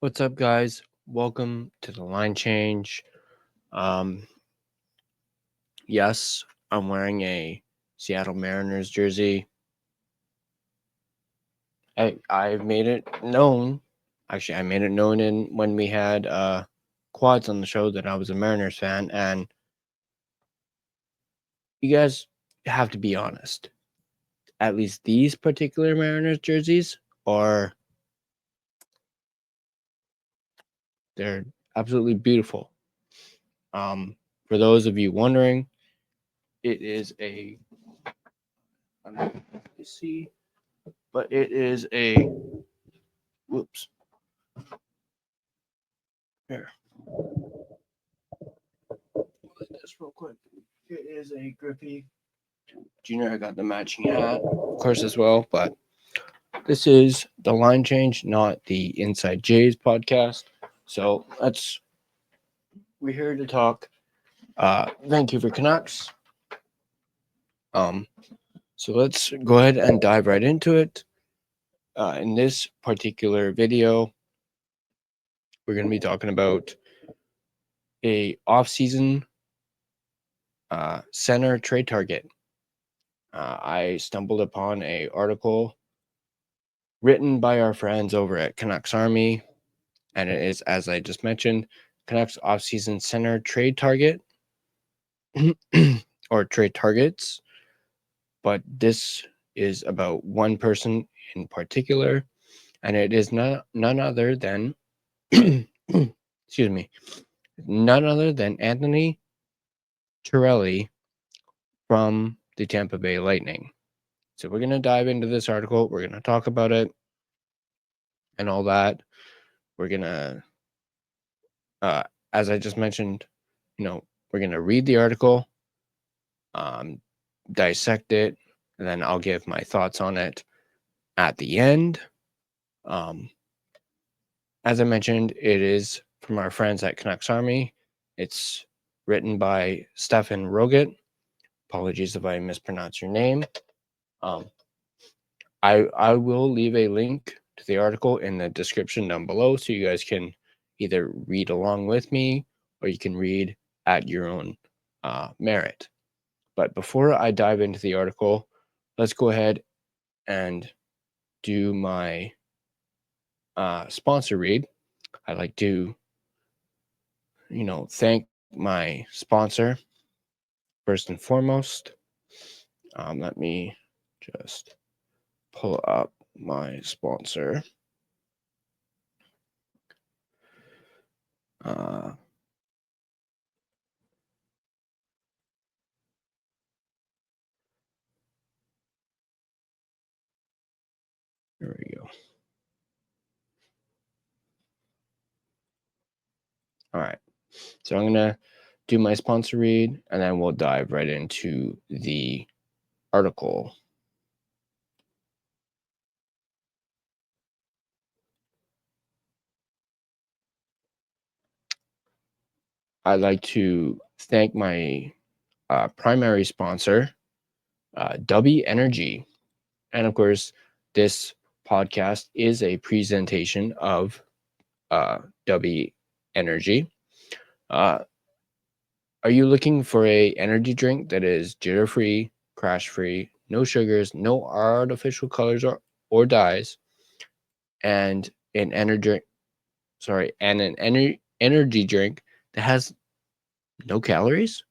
What's up, guys? Welcome to the line change. Yes, I'm wearing a Seattle Mariners jersey. I've made it known. Actually, I made it known when we had quads on the show that I was a Mariners fan, and you guys have to be honest. At least these particular Mariners jerseys they're absolutely beautiful. For those of you wondering, it is a it is a whoops. Here, this real quick. It is a Griffey Junior. I got the matching hat, of course, as well. But this is the line change, not the Inside Jays podcast. So we're here to talk Vancouver Canucks. So let's go ahead and dive right into it. In this particular video, we're going to be talking about a offseason center trade target. I stumbled upon an article written by our friends over at Canucks Army, and it is, as I just mentioned, Canucks offseason center trade target or trade targets. But this is about one person in particular, and it is none other than excuse me, none other than Anthony Cirelli from the Tampa Bay Lightning. So we're going to dive into this article. We're going to talk about it and all that. We're going to, as I just mentioned, we're going to read the article, dissect it, and then I'll give my thoughts on it at the end. As I mentioned, it is from our friends at Canucks Army. It's written by Stefan Roget. Apologies if I mispronounce your name. I will leave a link to the article in the description down below, so you guys can either read along with me or you can read at your own merit. But before I dive into the article, let's go ahead and do my sponsor read. I'd like to, thank my sponsor first and foremost. Let me just pull up my sponsor. There we go. All right. So I'm going to do my sponsor read, and then we'll dive right into the article. I'd like to thank my primary sponsor, W Energy. And of course, this podcast is a presentation of W Energy. Are you looking for a energy drink that is jitter-free, crash-free, no sugars, no artificial colors or dyes, and an energy drink that has no calories?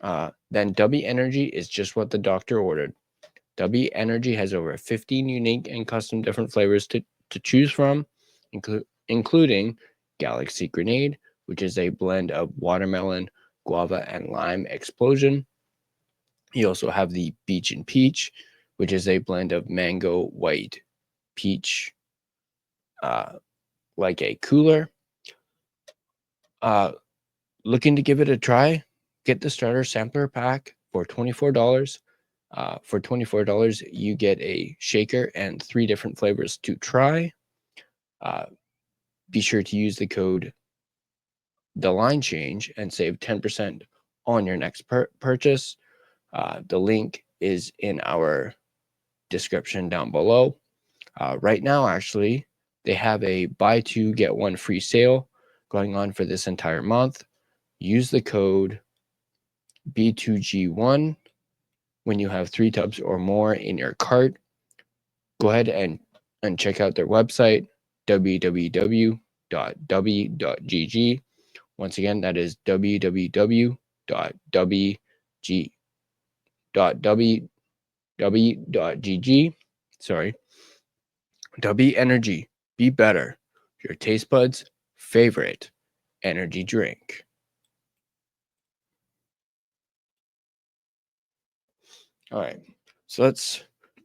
Then W Energy is just what the doctor ordered. W Energy has over 15 unique and custom different flavors to choose from, including Galaxy Grenade, which is a blend of watermelon, guava, and lime explosion. You also have the Beach and Peach, which is a blend of mango, white, peach, like a cooler. Looking to give it a try? Get the starter sampler pack for $24. For $24, you get a shaker and 3 different flavors to try. Be sure to use the code the line change and save 10% on your next purchase. The link is in our description down below. Right now, actually, They have a buy two, get one free sale going on for this entire month. Use the code B2G1 when you have 3 tubs or more in your cart. Go ahead and check out their website, www.w.gg. Once again, that is www.w.gg. Sorry. W Energy. Be better. Your taste buds' favorite energy drink. All right. So let's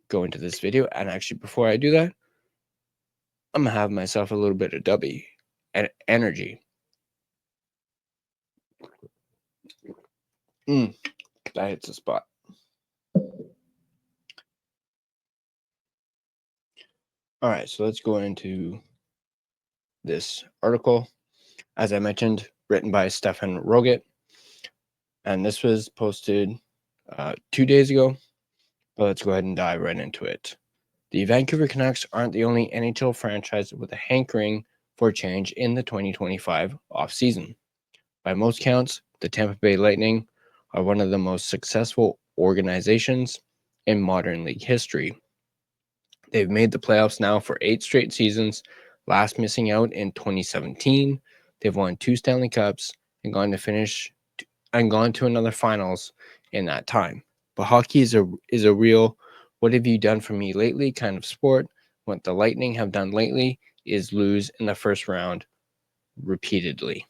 go into this video. And actually, before I do that, I'm going to have myself a little bit of W energy. That hits the spot. All right, so let's go into this article. As I mentioned, written by Stefan Roget. And this was posted 2 days ago. But let's go ahead and dive right into it. The Vancouver Canucks aren't the only NHL franchise with a hankering for change in the 2025 offseason. By most counts, the Tampa Bay Lightning are one of the most successful organizations in modern league history. They've made the playoffs now for 8 straight seasons, last missing out in 2017. They've won 2 Stanley Cups and gone to another finals in that time. But hockey is a real what have you done for me lately kind of sport. What the Lightning have done lately is lose in the first round repeatedly.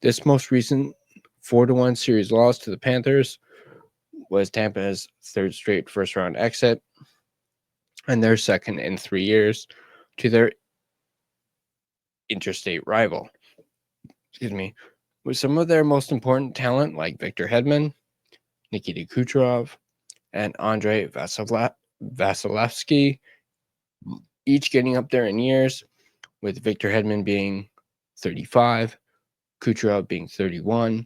This most recent 4-1 series loss to the Panthers was Tampa's 3rd straight first round exit and their 2nd in 3 years to their interstate rival. With some of their most important talent like Victor Hedman, Nikita Kucherov, and Andrei Vasilevsky, each getting up there in years, with Victor Hedman being 35, Kucherov being 31,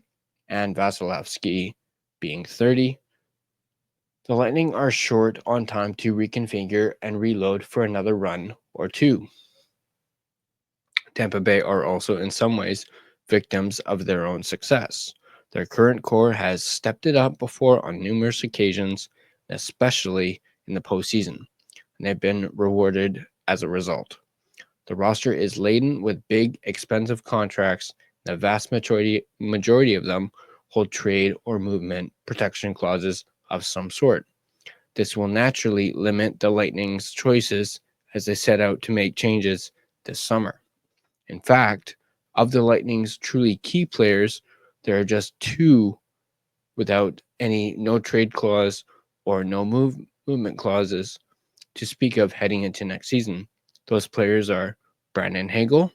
and Vasilevsky being 30. The Lightning are short on time to reconfigure and reload for another run or two. Tampa Bay are also in some ways victims of their own success. Their current core has stepped it up before on numerous occasions, especially in the postseason, and they've been rewarded as a result. The roster is laden with big, expensive contracts. The vast majority of them hold trade or movement protection clauses of some sort. This will naturally limit the Lightning's choices as they set out to make changes this summer. In fact, of the Lightning's truly key players, there are just 2 without any no trade clause or no movement clauses to speak of heading into next season. Those players are Brandon Hagel,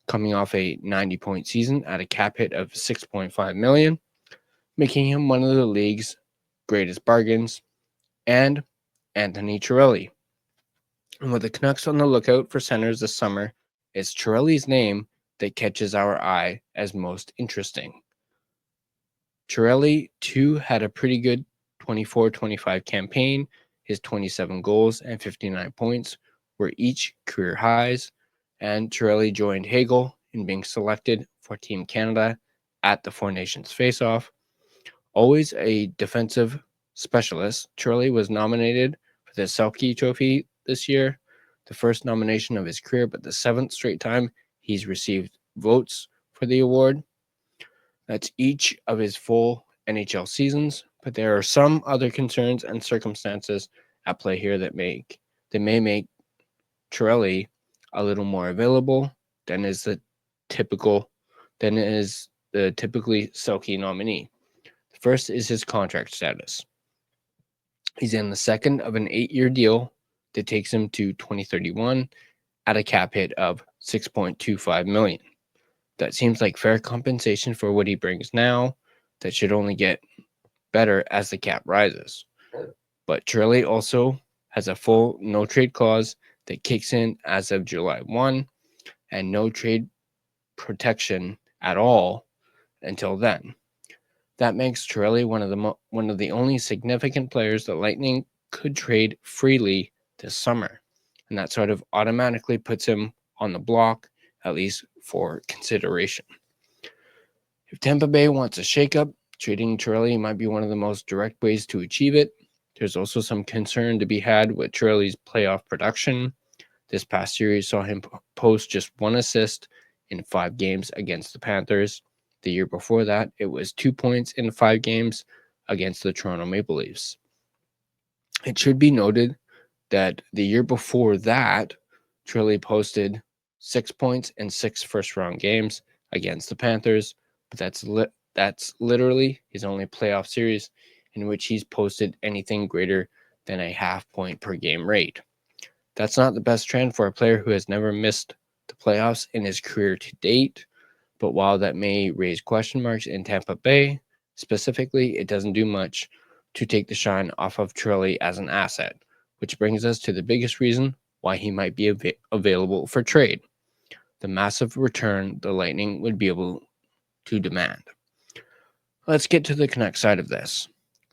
coming off a 90-point season at a cap hit of $6.5 million, making him one of the league's greatest bargains, and Anthony Cirelli. And with the Canucks on the lookout for centers this summer, it's Cirelli's name that catches our eye as most interesting. Cirelli, too, had a pretty good 24-25 campaign. His 27 goals and 59 points were each career highs, and Cirelli joined Hagel in being selected for Team Canada at the Four Nations Face-Off. Always a defensive specialist, Cirelli was nominated for the Selke Trophy this year, the first nomination of his career, but the 7th straight time he's received votes for the award. That's each of his full NHL seasons, but there are some other concerns and circumstances at play here that may make Cirelli a little more available than is the typically Selke nominee. The first is his contract status. He's in the 2nd of an 8-year deal that takes him to 2031 at a cap hit of $6.25 million. That seems like fair compensation for what he brings now. That should only get better as the cap rises. But Cirelli also has a full no trade clause that kicks in as of July 1 and no trade protection at all until then. That makes Cirelli one of the only significant players the Lightning could trade freely this summer. and that sort of automatically puts him on the block, at least for consideration. If Tampa Bay wants a shakeup, trading Cirelli might be one of the most direct ways to achieve it. There's also some concern to be had with Cirelli's playoff production. This past series saw him post just 1 assist in 5 games against the Panthers. The year before that, it was 2 points in 5 games against the Toronto Maple Leafs. It should be noted that the year before that, Cirelli posted 6 points in 6 first-round games against the Panthers, but that's literally his only playoff series in which he's posted anything greater than a half point per game rate. That's not the best trend for a player who has never missed the playoffs in his career to date, but while that may raise question marks in Tampa Bay, specifically, it doesn't do much to take the shine off of Cirelli as an asset, which brings us to the biggest reason why he might be available for trade: the massive return the Lightning would be able to demand. Let's get to the Canucks side of this.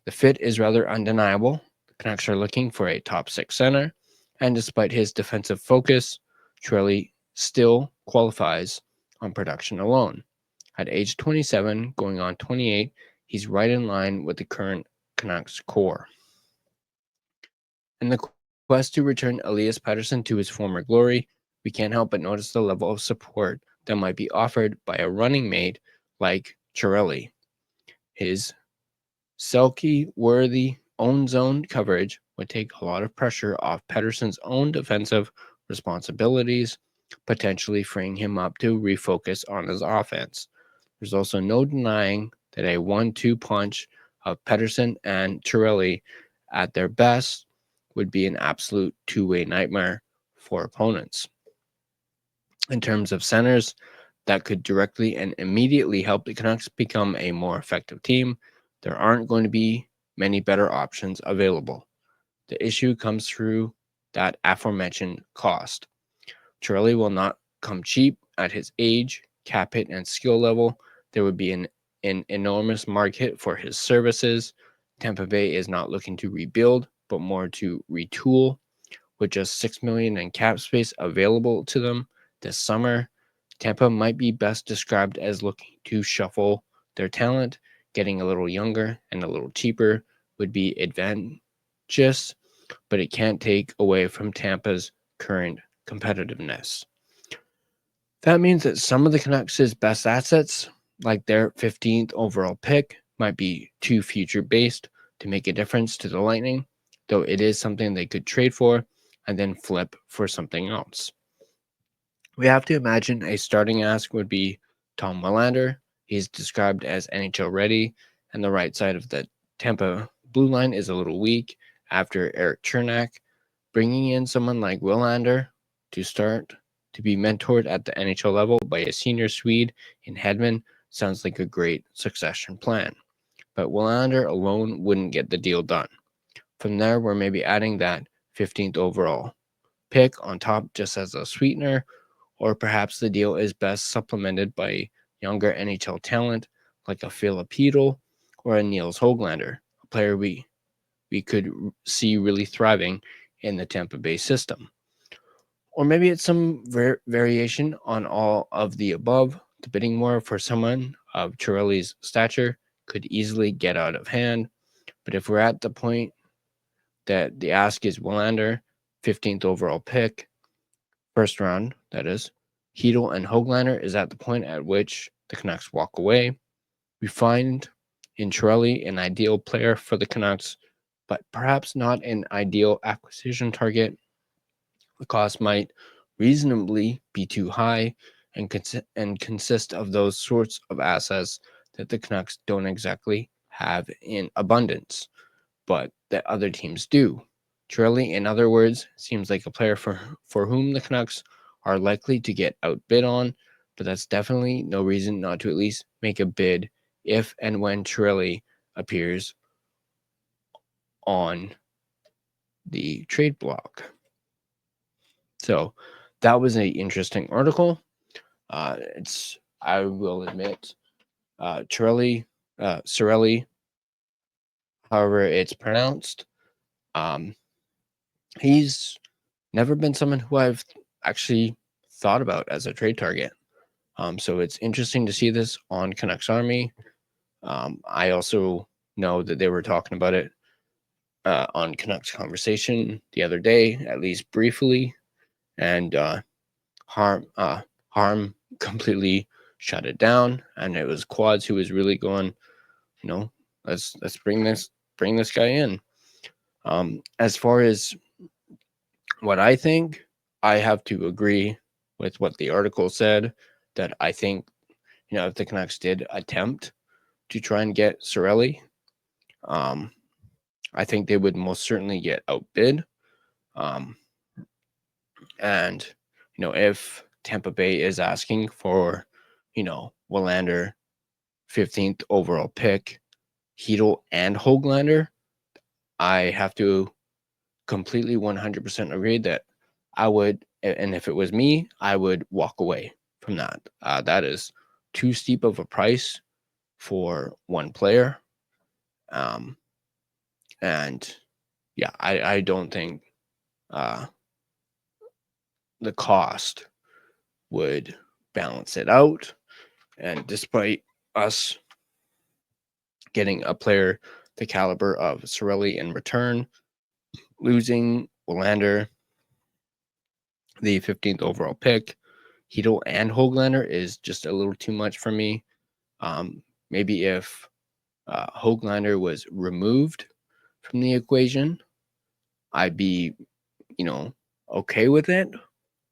The fit is rather undeniable. The Canucks are looking for a top 6 center, and despite his defensive focus, Cirelli still qualifies on production alone. At age 27, going on 28, he's right in line with the current Canucks core. In the quest to return Elias Pettersson to his former glory, we can't help but notice the level of support that might be offered by a running mate like Cirelli. His Selke-worthy own zone coverage would take a lot of pressure off Pettersson's own defensive responsibilities, potentially freeing him up to refocus on his offense. There's also no denying that a 1-2 punch of Pettersson and Cirelli at their best would be an absolute two-way nightmare for opponents. In terms of centers, that could directly and immediately help the Canucks become a more effective team. There aren't going to be many better options available. The issue comes through that aforementioned cost. Cirelli will not come cheap at his age, cap hit, and skill level. There would be an enormous market for his services. Tampa Bay is not looking to rebuild, but more to retool. With just $6 million in cap space available to them this summer, Tampa might be best described as looking to shuffle their talent. Getting a little younger and a little cheaper would be advantageous, but it can't take away from Tampa's current competitiveness. That means that some of the Canucks' best assets, like their 15th overall pick, might be too future-based to make a difference to the Lightning, though it is something they could trade for and then flip for something else. We have to imagine a starting ask would be Tom Willander. He's described as NHL ready, and the right side of the Tampa blue line is a little weak after Eric Chernak. Bringing in someone like Willander to start to be mentored at the NHL level by a senior Swede in Hedman sounds like a great succession plan. But Willander alone wouldn't get the deal done. From there, we're maybe adding that 15th overall pick on top just as a sweetener, or perhaps the deal is best supplemented by younger NHL talent like a Filipino or a Niels Höglander, a player we could see really thriving in the Tampa Bay system. Or maybe it's some variation on all of the above. The bidding war for someone of Cirelli's stature could easily get out of hand. But if we're at the point that the ask is Willander, 15th overall pick, first round, that is, Hedl and Höglander is at the point at which the Canucks walk away. We find in Cirelli an ideal player for the Canucks, but perhaps not an ideal acquisition target. The cost might reasonably be too high and consist of those sorts of assets that the Canucks don't exactly have in abundance, but that other teams do. Cirelli, in other words, seems like a player for whom the Canucks are likely to get outbid on, but that's definitely no reason not to at least make a bid if and when Cirelli appears on the trade block. So that was an interesting article. I will admit, Cirelli, however it's pronounced, he's never been someone who I've actually thought about as a trade target. So it's interesting to see this on Canucks Army. I also know that they were talking about it on Canucks Conversation the other day, at least briefly, and Harm completely shut it down, and it was Quads who was really going, let's bring this guy in. As far as what I think, I have to agree with what the article said, that I think, if the Canucks did attempt to try and get Cirelli, I think they would most certainly get outbid. And, if Tampa Bay is asking for, Willander 15th overall pick, Hedel and Höglander, I have to completely 100% agree that I would, and if it was me, I would walk away from that. That is too steep of a price for one player. And yeah, I don't think the cost would balance it out. And despite us getting a player the caliber of Cirelli in return, losing Willander, the 15th overall pick, Hedel and Höglander is just a little too much for me. Maybe if Höglander was removed from the equation, I'd be, okay with it.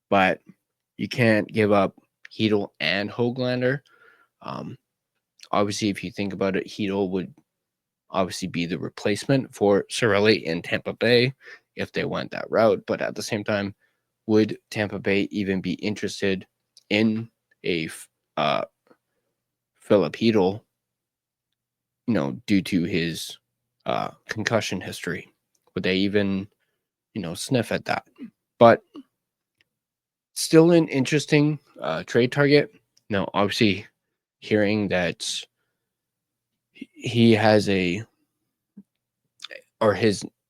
But you can't give up Hedel and Höglander. Obviously, if you think about it, Hedel would obviously be the replacement for Cirelli in Tampa Bay if they went that route. But at the same time, would Tampa Bay even be interested in a Philip Hedel, due to his concussion history? Would they even, sniff at that? But still an interesting trade target. Now, obviously, hearing that he has his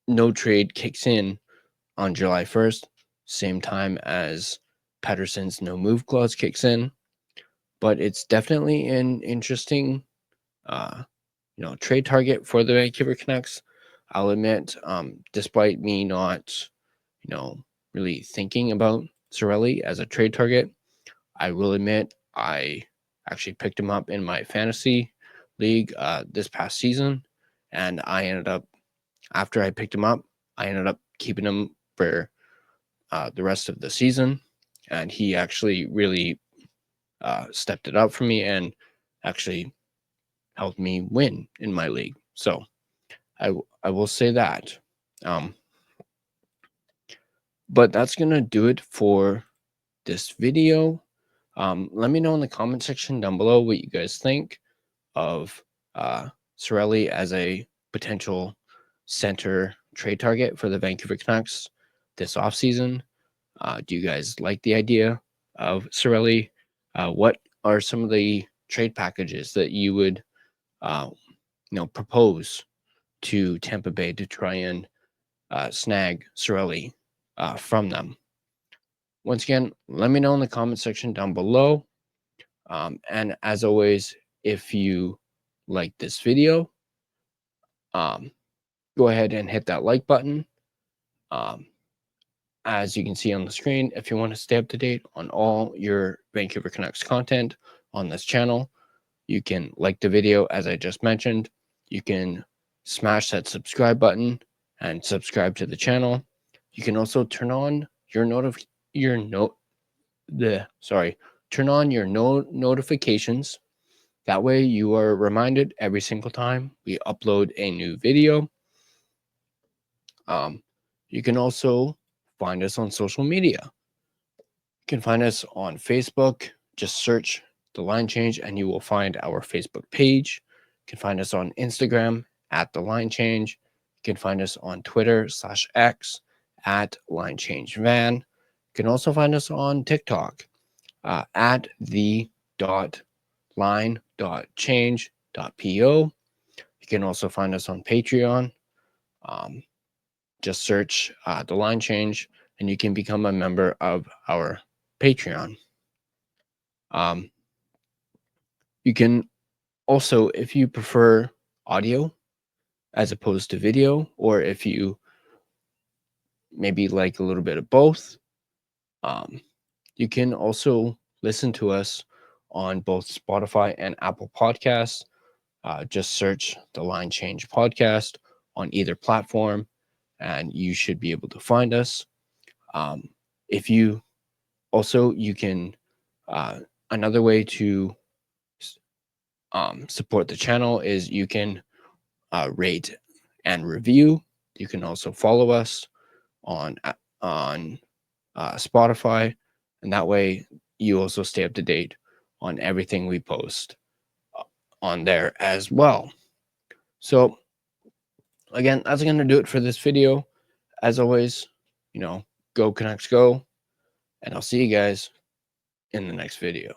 no trade kicks in on July 1st, same time as Pettersson's no move clause kicks in. But it's definitely an interesting, trade target for the Vancouver Canucks. I'll admit, despite me not, really thinking about Cirelli as a trade target, I will admit I actually picked him up in my fantasy league this past season, and I ended up, after I picked him up, I ended up keeping him for the rest of the season, and he actually really stepped it up for me and actually helped me win in my league. So I will say that. But that's gonna do it for this video. Let me know in the comment section down below what you guys think of Cirelli as a potential center trade target for the Vancouver Canucks this offseason. Do you guys like the idea of Cirelli? What are some of the trade packages that you would propose to Tampa Bay to try and snag Cirelli from them? Once again, let me know in the comment section down below. And as always, if you like this video, go ahead and hit that like button. As you can see on the screen, if you want to stay up to date on all your Vancouver Canucks content on this channel, you can like the video as I just mentioned. You can smash that subscribe button and subscribe to the channel. You can also turn on your notifications. That way you are reminded every single time we upload a new video. You can also find us on social media. You can find us on Facebook. Just search The Line Change and you will find our Facebook page. You can find us on Instagram at The Line Change. You can find us on Twitter/X at Line Change Van. You can also find us on TikTok at the.line.change.po. You can also find us on Patreon. Just search The Line Change and you can become a member of our Patreon. You can also, if you prefer audio as opposed to video, or if you maybe like a little bit of both, you can also listen to us on both Spotify and Apple Podcasts. Just search the Line Change Podcast on either platform, and you should be able to find us. If you also, you can, another way to support the channel is you can rate and review. You can also follow us on Spotify, and that way you also stay up to date on everything we post on there as well. So again, that's going to do it for this video. As always, go Canucks go, and I'll see you guys in the next video.